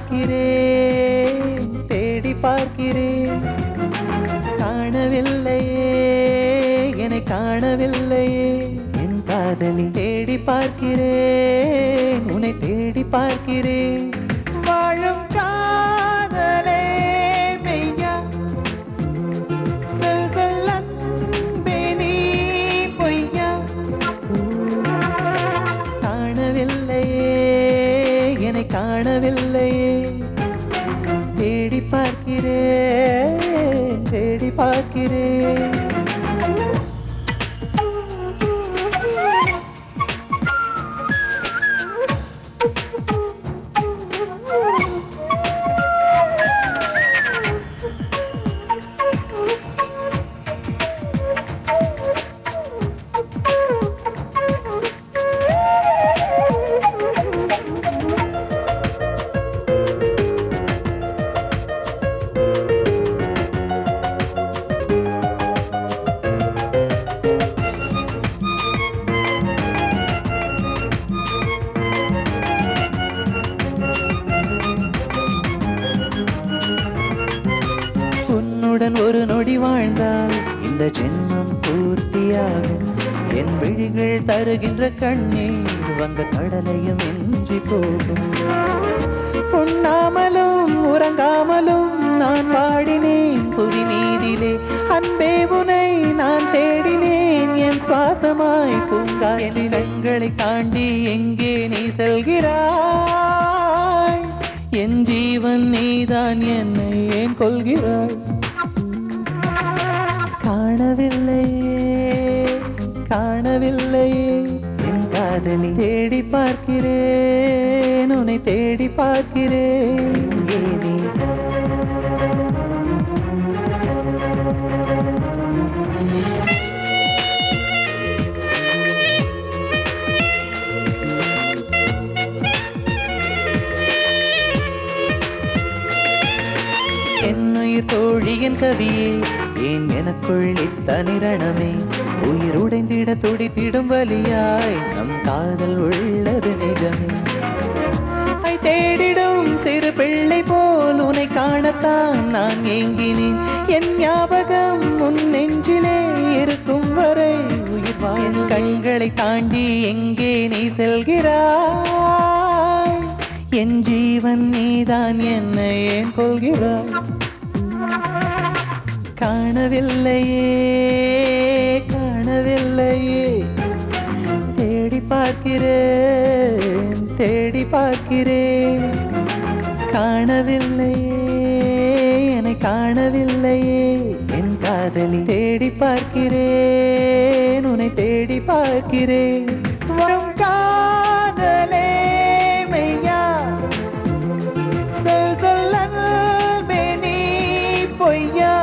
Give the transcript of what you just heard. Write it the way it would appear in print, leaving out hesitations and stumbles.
பார்க்கிறேன் தேடி பார்க்கிறேன் காணவில்லையே என்னை காணவில்லையே என் காதலி தேடி பார்க்கிறேன் உன்னை தேடி பார்க்கிறேன் வாழும் காதலே மெய்யா சொல் சொல் அன்பே நீ பொய்யா காணவில்லையே என்னை காணவில்லையே தேடி பார்க்கிறேன் தேடி பார்க்கிறேன் ஒரு நொடி வாழ்ந்தால் இந்த ஜென்மம் பூர்த்தியாகும் என் விழிகள் தருகின்ற கண்ணீர் வந்த கடலையும் எஞ்சி போகும் உண்ணாமலும் உறங்காமலும் நான் பாடினேன் புவி மீதிலே அன்பே உனை நான் தேடினேன் என் சுவாசமாய் பூங்கா என் கண்களை தாண்டி எங்கே நீ செல்கிறாய் என் ஜீவன் நீதான் என்னை ஏன் கொள்கிறாய் காணவில்லையே காணவில்லையே என் காதலி தேடி பார்க்கிறேன் உன்னை தேடி பார்க்கிறேன் என்னுயிர் தோழியின் கவியே ஏன் எனக்குள் இத்தனை ரணமே உயிர் உடைந்திட துடித்திடும் வலியாய் நம் காதல் உள்ளது நிஜமே தேடிடும் சிறு பிள்ளை போல் உன்னை காணத்தான் நான் ஏங்கினேன் என் ஞாபகம் உன் நெஞ்சிலே இருக்கும் வரை உயிர் வாழும் கண்களை தாண்டி எங்கே நீ செல்கிறாய் என் ஜீவன் நீதான் என்னை ஏன் கொள்கிறாய் காணவில்லையே காணவில்லையே தேடி பார்க்கிறேன் தேடி பார்க்கிறேன் காணவில்லையே என்னை காணவில்லையே என் காதலி தேடி பார்க்கிறேன் உன்னை தேடி பார்க்கிறேன் வரும் காதலே மெய்யா சொல் சொல் அன்பே நீ பொய்யா